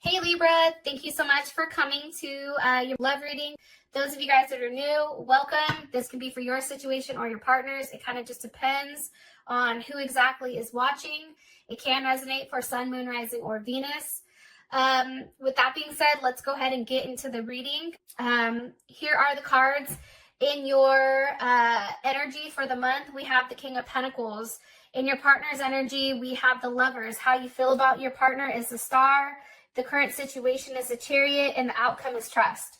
Hey Libra, thank you so much for coming to your love reading. Those of you guys that are new, welcome. This can be for your situation or your partner's. It kind of just depends on who exactly is watching. It can resonate for Sun, Moon, Rising, or Venus. With that being said, let's go ahead and get into the reading. Here are the cards in your energy for the month. We have the King of Pentacles. In your partner's energy, we have the Lovers. How you feel about your partner is the Star. The current situation is the Chariot, and the outcome is trust.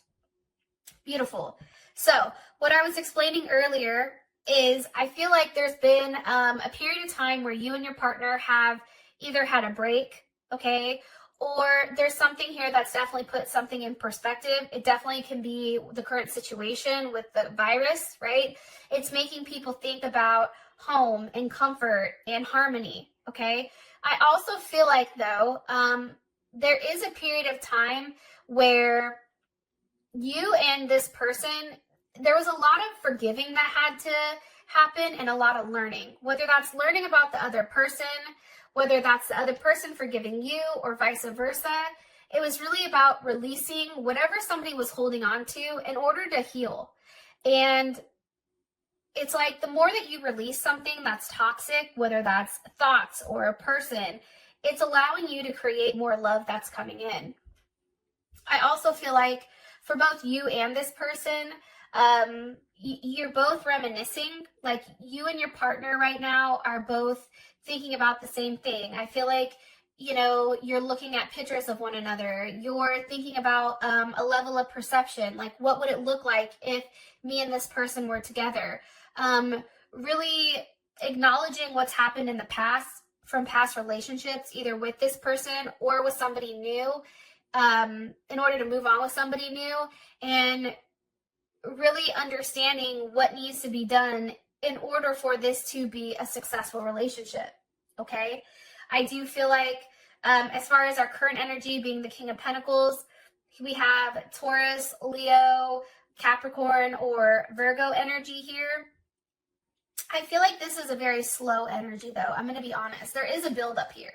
Beautiful. So what I was explaining earlier is I feel like there's been a period of time where you and your partner have either had a break, okay, or there's something here that's definitely put something in perspective. It definitely can be the current situation with the virus, right? It's making people think about home and comfort and harmony, okay? I also feel like, though, there is a period of time where you and this person, there was a lot of forgiving that had to happen and a lot of learning, whether that's learning about the other person, whether that's the other person forgiving you or vice versa. It was really about releasing whatever somebody was holding on to in order to heal. And it's like the more that you release something that's toxic, whether that's thoughts or a person, it's allowing you to create more love that's coming in. I also feel like for both you and this person, you're both reminiscing. Like you and your partner right now are both thinking about the same thing. I feel like, you know, you're looking at pictures of one another. You're thinking about a level of perception. Like, what would it look like if me and this person were together? Really acknowledging what's happened in the past from past relationships, either with this person or with somebody new, in order to move on with somebody new, and really understanding what needs to be done in order for this to be a successful relationship, okay? I do feel like, as far as our current energy being the King of Pentacles, we have Taurus, Leo, Capricorn, or Virgo energy here. I feel like this is a very slow energy, though. I'm going to be honest. There is a buildup here.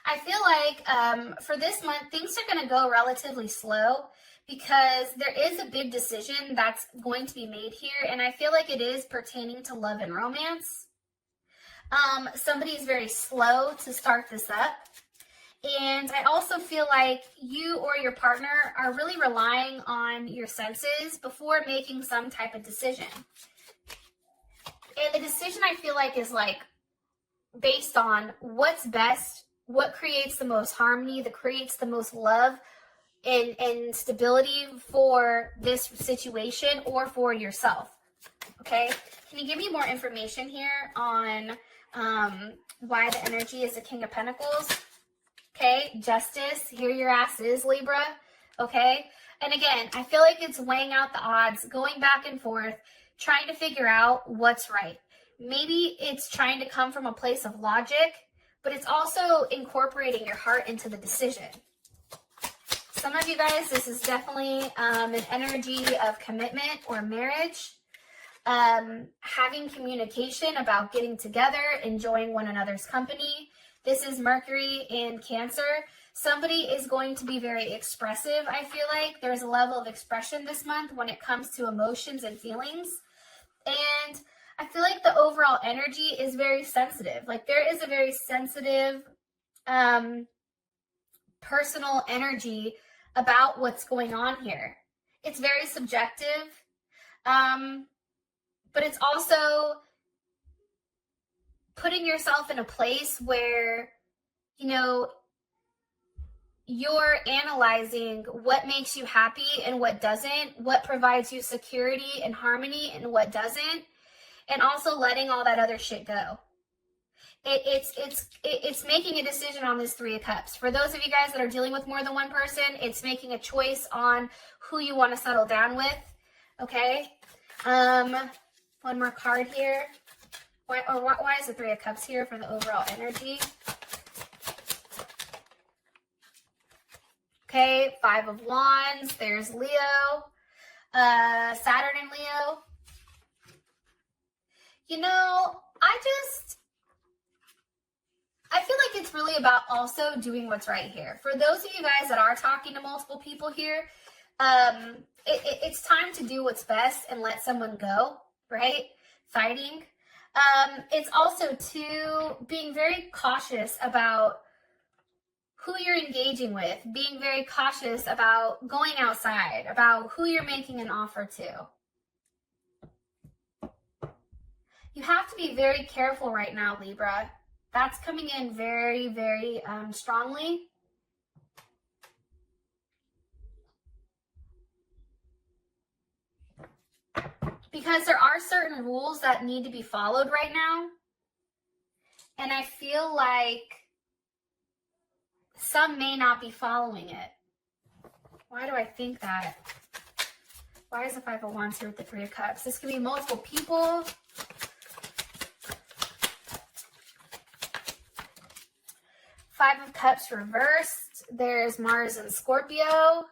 I feel like for this month, things are going to go relatively slow because there is a big decision that's going to be made here, and I feel like it is pertaining to love and romance. Somebody is very slow to start this up, and I also feel like you or your partner are really relying on your senses before making some type of decision. And the decision I feel like is like based on what's best, what creates the most harmony, that creates the most love and stability for this situation or for yourself. Okay, can you give me more information here on why the energy is the King of Pentacles? Okay, Justice, here your ass is, Libra. Okay, and again, I feel like it's weighing out the odds, going back and forth, trying to figure out what's right. Maybe it's trying to come from a place of logic, but it's also incorporating your heart into the decision. Some of you guys, this is definitely an energy of commitment or marriage, having communication about getting together, enjoying one another's company. This is Mercury in Cancer. Somebody is going to be very expressive, I feel like. There's a level of expression this month when it comes to emotions and feelings. And I feel like the overall energy is very sensitive. Like there is a very sensitive, personal energy about what's going on here. It's very subjective, but it's also putting yourself in a place where, you know, you're analyzing what makes you happy and what doesn't, what provides you security and harmony and what doesn't, and also letting all that other shit go. It's making a decision on this Three of Cups. For those of you guys that are dealing with more than one person, it's making a choice on who you want to settle down with. Okay. One more card here. Why is the Three of Cups here for the overall energy? Okay, Five of Wands. There's Leo, Saturn and Leo. You know, I feel like it's really about also doing what's right here. For those of you guys that are talking to multiple people here, it's time to do what's best and let someone go, right? Fighting. It's also too being very cautious about who you're engaging with, being very cautious about going outside, about who you're making an offer to. You have to be very careful right now, Libra. That's coming in very, very strongly. Because there are certain rules that need to be followed right now. And I feel like some may not be following it. Why do I think that? Why is the Five of Wands here with the Three of Cups? This could be multiple people. Five of Cups reversed. There's Mars and Scorpio.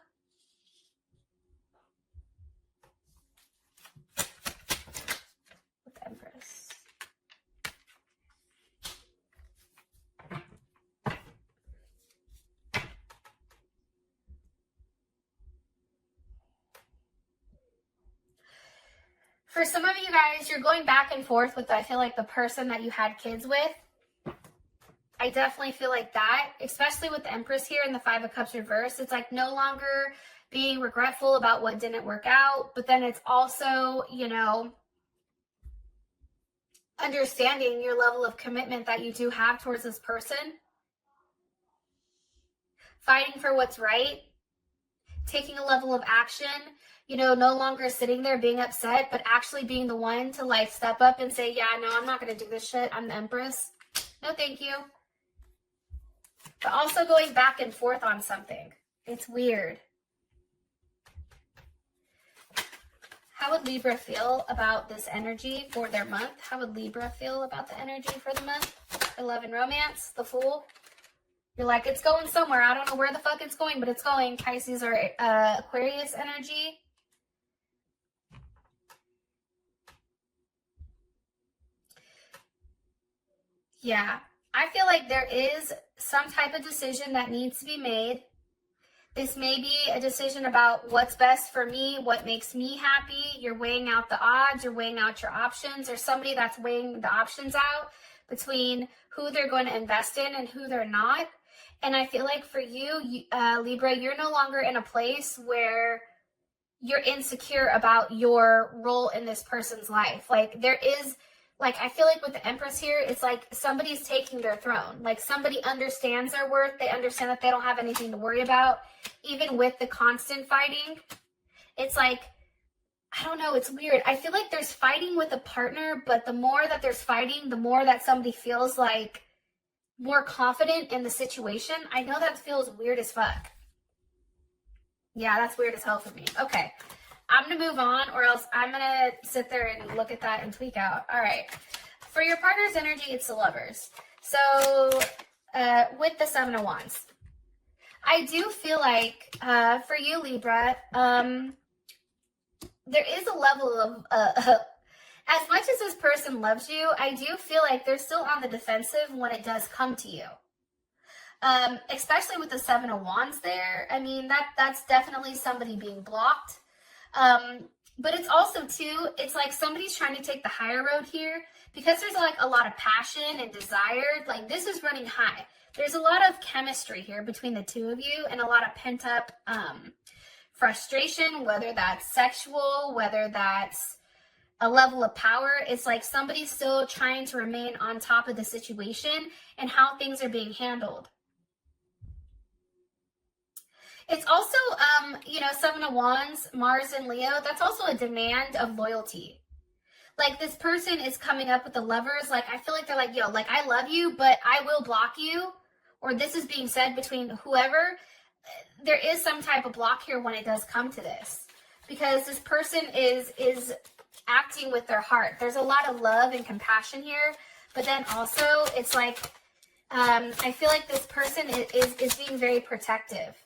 With the Empress. For some of you guys, you're going back and forth with, I feel like, the person that you had kids with. I definitely feel like that, especially with the Empress here and the Five of Cups reversed. It's like no longer being regretful about what didn't work out, but then it's also, you know, understanding your level of commitment that you do have towards this person. Fighting for what's right. Taking a level of action. You know, no longer sitting there being upset, but actually being the one to like step up and say, yeah, no, I'm not going to do this shit. I'm the Empress. No, thank you. But also going back and forth on something. It's weird. How would Libra feel about this energy for their month? How would Libra feel about the energy for the month? For love and romance, the Fool. You're like, it's going somewhere. I don't know where the fuck it's going, but it's going. Pisces or Aquarius energy. Yeah, I feel like there is some type of decision that needs to be made. This may be a decision about what's best for me, what makes me happy. You're weighing out the odds, you're weighing out your options. There's somebody that's weighing the options out between who they're going to invest in and who they're not. And I feel like for you, Libra, you're no longer in a place where you're insecure about your role in this person's life. Like there is... Like, I feel like with the Empress here, it's like somebody's taking their throne. Like, somebody understands their worth. They understand that they don't have anything to worry about. Even with the constant fighting, it's like, I don't know, it's weird. I feel like there's fighting with a partner, but the more that there's fighting, the more that somebody feels like more confident in the situation. I know that feels weird as fuck. Yeah, that's weird as hell for me. Okay. I'm going to move on, or else I'm going to sit there and look at that and tweak out. All right. For your partner's energy, it's the Lovers. So with the Seven of Wands, I do feel like for you, Libra, there is a level of, as much as this person loves you, I do feel like they're still on the defensive when it does come to you. Especially with the Seven of Wands there. I mean, that's definitely somebody being blocked. But it's also too, it's like somebody's trying to take the higher road here because there's like a lot of passion and desire. Like this is running high. There's a lot of chemistry here between the two of you and a lot of pent up, frustration, whether that's sexual, whether that's a level of power. It's like somebody's still trying to remain on top of the situation and how things are being handled. It's also, you know, Seven of Wands, Mars and Leo, that's also a demand of loyalty. Like this person is coming up with the Lovers. Like, I feel like they're like, yo, like, I love you, but I will block you. Or this is being said between whoever. There is some type of block here when it does come to this. Because this person is acting with their heart. There's a lot of love and compassion here. But then also, it's like, I feel like this person is being very protective.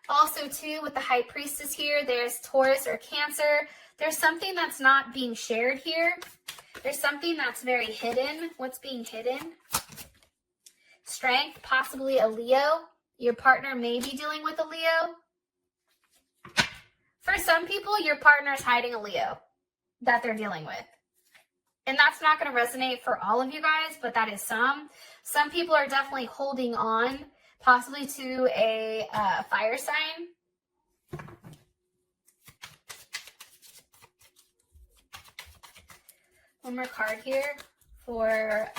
Also, too, with the High Priestess here, there's Taurus or Cancer. There's something that's not being shared here. There's something that's very hidden. What's being hidden? Strength, possibly a Leo. Your partner may be dealing with a Leo. For some people, your partner is hiding a Leo that they're dealing with. And that's not going to resonate for all of you guys, but that is some. Some people are definitely holding on, possibly to a fire sign. One more card here for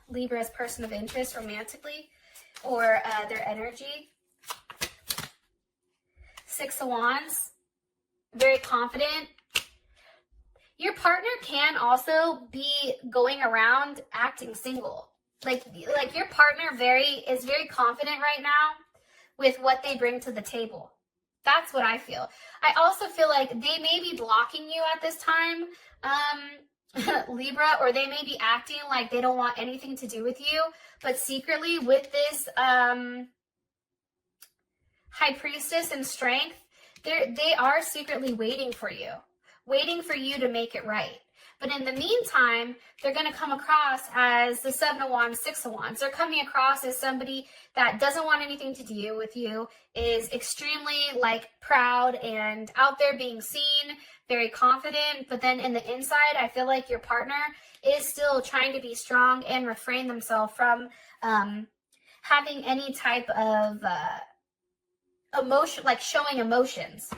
Libra's person of interest romantically, or their energy. Six of Wands, very confident. Your partner can also be going around acting single. Like your partner is very confident right now with what they bring to the table. That's what I feel. I also feel like they may be blocking you at this time, Libra, or they may be acting like they don't want anything to do with you, but secretly with this High Priestess and Strength, they are secretly waiting for you to make it right. But in the meantime, they're going to come across as the Seven of Wands, Six of Wands. They're coming across as somebody that doesn't want anything to do with you, is extremely like proud and out there being seen, very confident. But then in the inside, I feel like your partner is still trying to be strong and refrain themselves from having any type of emotion, like showing emotions.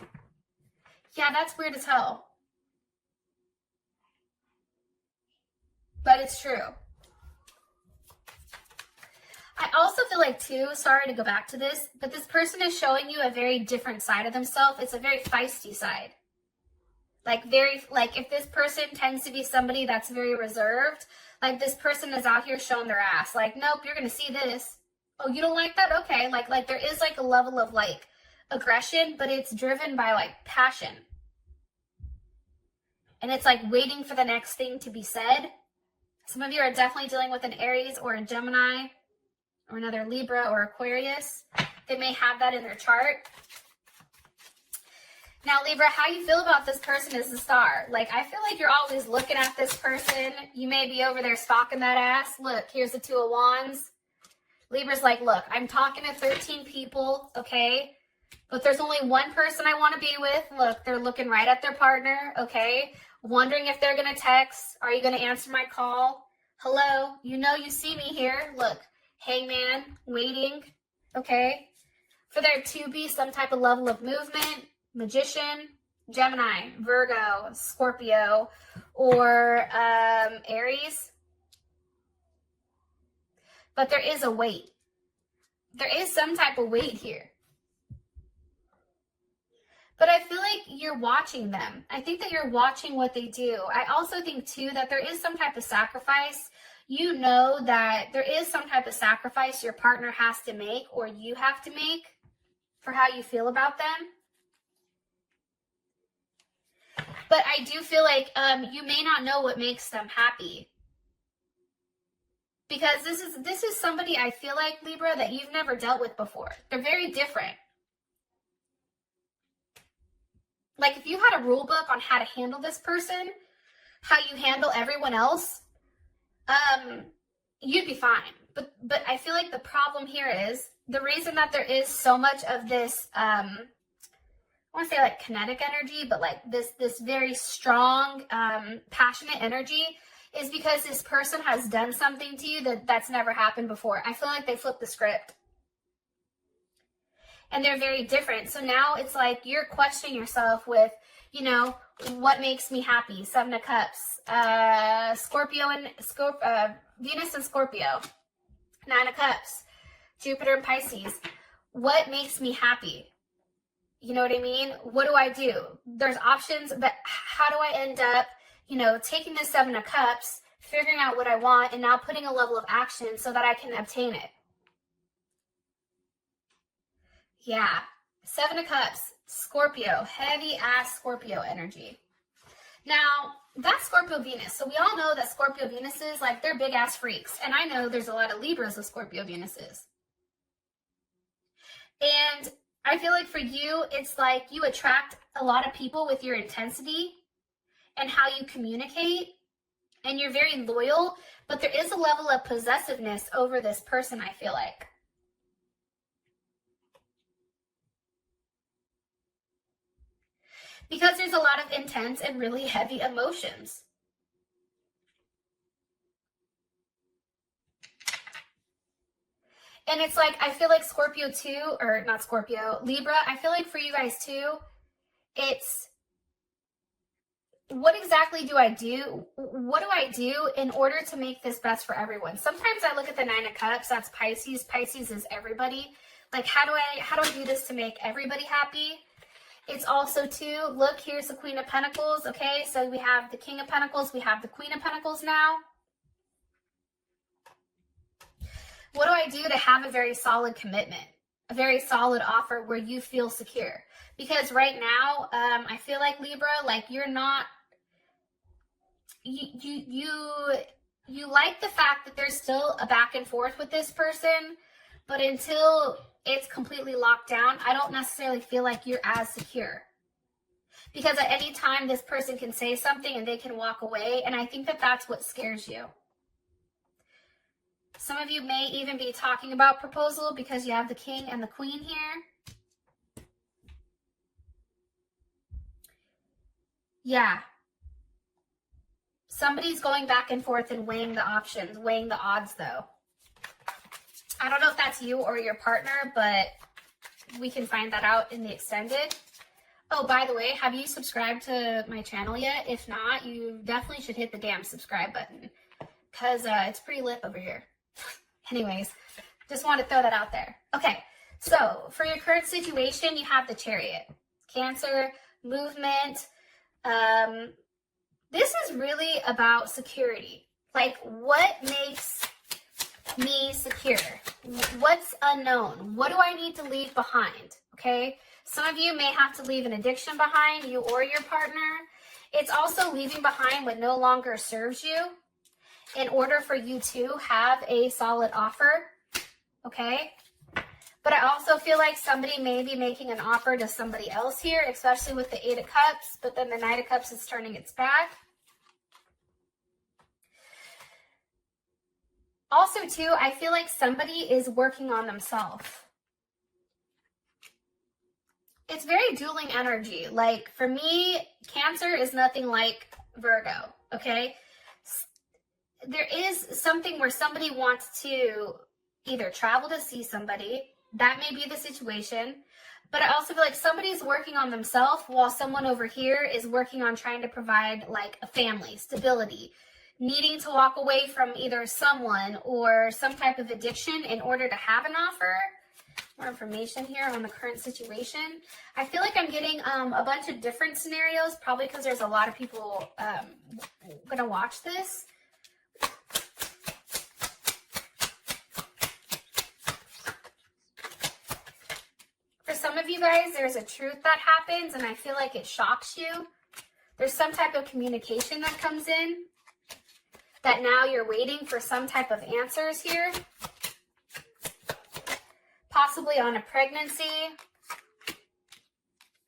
Yeah, that's weird as hell. But it's true. I also feel like too, sorry to go back to this, but this person is showing you a very different side of themselves. It's a very feisty side. Like if this person tends to be somebody that's very reserved, like this person is out here showing their ass. Like, nope, you're going to see this. Oh, you don't like that? Okay. Like there is like a level of like aggression, but it's driven by like passion. And it's like waiting for the next thing to be said. Some of you are definitely dealing with an Aries or a Gemini or another Libra or Aquarius. They may have that in their chart. Now, Libra, how you feel about this person is the star. Like, I feel like you're always looking at this person. You may be over there stalking that ass. Look, here's the Two of Wands. Libra's like, look, I'm talking to 13 people, okay? But there's only one person I want to be with. Look, they're looking right at their partner, okay? Wondering if they're going to text. Are you going to answer my call? Hello? You know you see me here. Look, hangman, waiting, okay? For there to be some type of level of movement, Magician, Gemini, Virgo, Scorpio, or Aries. But there is a wait. There is some type of wait here. But I feel like you're watching them. I think that you're watching what they do. I also think, too, that there is some type of sacrifice. You know that there is some type of sacrifice your partner has to make or you have to make for how you feel about them. But I do feel like you may not know what makes them happy. Because this is somebody, I feel like, Libra, that you've never dealt with before. They're very different. Like, if you had a rule book on how to handle this person, how you handle everyone else, you'd be fine. But I feel like the problem here is the reason that there is so much of this, I want to say like kinetic energy, but like this very strong, passionate energy is because this person has done something to you that's never happened before. I feel like they flipped the script. And they're very different. So now it's like you're questioning yourself with, you know, what makes me happy? Seven of Cups, Venus and Scorpio, Nine of Cups, Jupiter and Pisces. What makes me happy? You know what I mean? What do I do? There's options, but how do I end up, you know, taking this Seven of Cups, figuring out what I want, and now putting a level of action so that I can obtain it? Yeah, Seven of Cups, Scorpio, heavy ass Scorpio energy. Now, that's Scorpio Venus. So we all know that Scorpio Venuses, like, they're big ass freaks. And I know there's a lot of Libras with Scorpio Venuses. And I feel like for you, it's like you attract a lot of people with your intensity and how you communicate. and you're very loyal, but there is a level of possessiveness over this person, I feel like. Because there's a lot of intense and really heavy emotions. And it's like, I feel like Scorpio too, or not Scorpio, Libra, I feel like for you guys too, it's, what exactly do I do? What do I do in order to make this best for everyone? Sometimes I look at the Nine of Cups, that's Pisces. Pisces is everybody. Like, how do I do this to make everybody happy? It's also too, look, here's the Queen of Pentacles, okay? So we have the King of Pentacles, we have the Queen of Pentacles now. What do I do to have a very solid commitment, a very solid offer where you feel secure? Because right now, I feel like Libra, like you're not, you like the fact that there's still a back and forth with this person, but until it's completely locked down, I don't necessarily feel like you're as secure. Because at any time, this person can say something and they can walk away, and I think that that's what scares you. Some of you may even be talking about proposal because you have the King and the Queen here. Yeah. Somebody's going back and forth and weighing the options, weighing the odds though. I don't know if that's you or your partner, but we can find that out in the extended. Oh, by the way, have you subscribed to my channel yet? If not, you definitely should hit the damn subscribe button because it's pretty lit over here. Anyways, just want to throw that out there. Okay, so for your current situation, you have the Chariot. Cancer, movement. This is really about security. Like, what makes me secure? What's unknown? What do I need to leave behind? Okay, some of you may have to leave an addiction behind, you or your partner. It's also leaving behind what no longer serves you in order for you to have a solid offer, okay? But I also feel like somebody may be making an offer to somebody else here, especially with the Eight of Cups, but then the Knight of Cups is turning its back. Also, too, I feel like somebody is working on themselves. It's very dueling energy. Like, for me, Cancer is nothing like Virgo, okay? There is something where somebody wants to either travel to see somebody. That may be the situation. But I also feel like somebody's working on themselves while someone over here is working on trying to provide like a family, stability, needing to walk away from either someone or some type of addiction in order to have an offer. More information here on the current situation. I feel like I'm getting a bunch of different scenarios, probably because there's a lot of people going to watch this. For some of you guys, there's a truth that happens and I feel like it shocks you. There's some type of communication that comes in that now you're waiting for some type of answers here. Possibly on a pregnancy.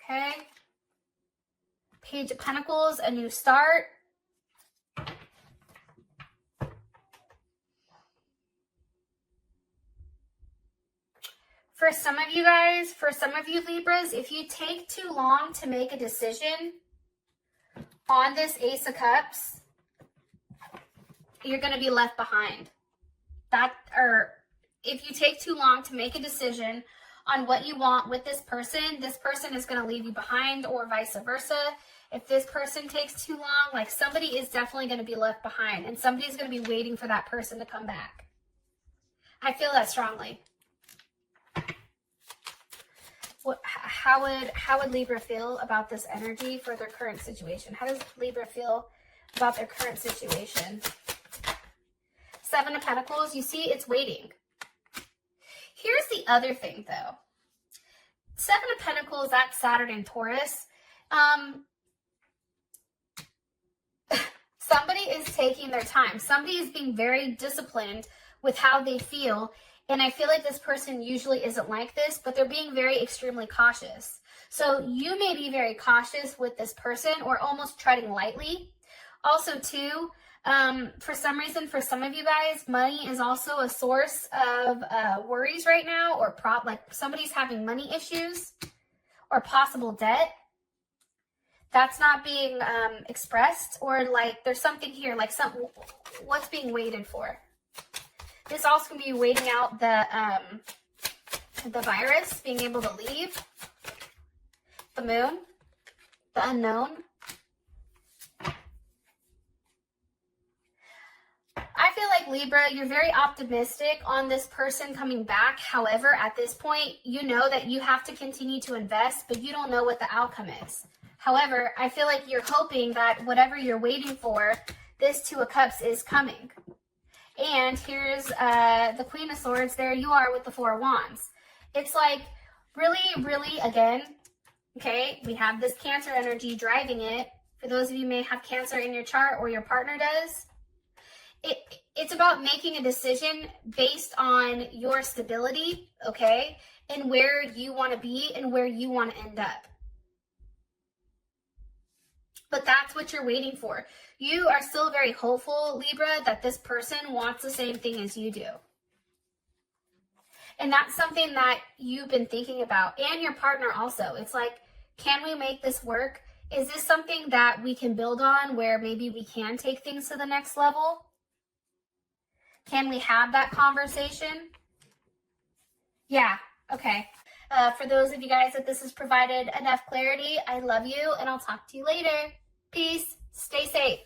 Okay. Page of Pentacles, a new start. For some of you guys, for some of you Libras, if you take too long to make a decision on this Ace of Cups, you're going to be left behind. If you take too long to make a decision on what you want with this person is going to leave you behind, or vice versa. If this person takes too long, like somebody is definitely going to be left behind and somebody's going to be waiting for that person to come back. I feel that strongly. How would Libra feel about this energy for their current situation? How does Libra feel about their current situation? Seven of Pentacles, you see it's waiting. Here's the other thing though. Seven of Pentacles, that's Saturn and Taurus. Somebody is taking their time. Somebody is being very disciplined with how they feel. And I feel like this person usually isn't like this, but they're being very extremely cautious. So you may be very cautious with this person or almost treading lightly. Also too, For some reason, for some of you guys, money is also a source of worries right now, or like somebody's having money issues or possible debt. That's not being expressed, or like there's something here, like what's being waited for. This also can be waiting out the virus, being able to leave, the moon, the unknown. I feel like Libra, you're very optimistic on this person coming back. However, at this point, you know that you have to continue to invest, but you don't know what the outcome is. However, I feel like you're hoping that whatever you're waiting for, this Two of Cups is coming. And here's the Queen of Swords. There you are with the Four of Wands. It's like really, really, again, okay, we have this Cancer energy driving it. For those of you who may have Cancer in your chart, or your partner does, it's about making a decision based on your stability, okay, and where you want to be and where you want to end up. But that's what you're waiting for. You are still very hopeful, Libra, that this person wants the same thing as you do. And that's something that you've been thinking about, and your partner also. It's like, can we make this work? Is this something that we can build on, where maybe we can take things to the next level? Can we have that conversation? Yeah, okay. For those of you guys that this has provided enough clarity, I love you, and I'll talk to you later. Peace. Stay safe.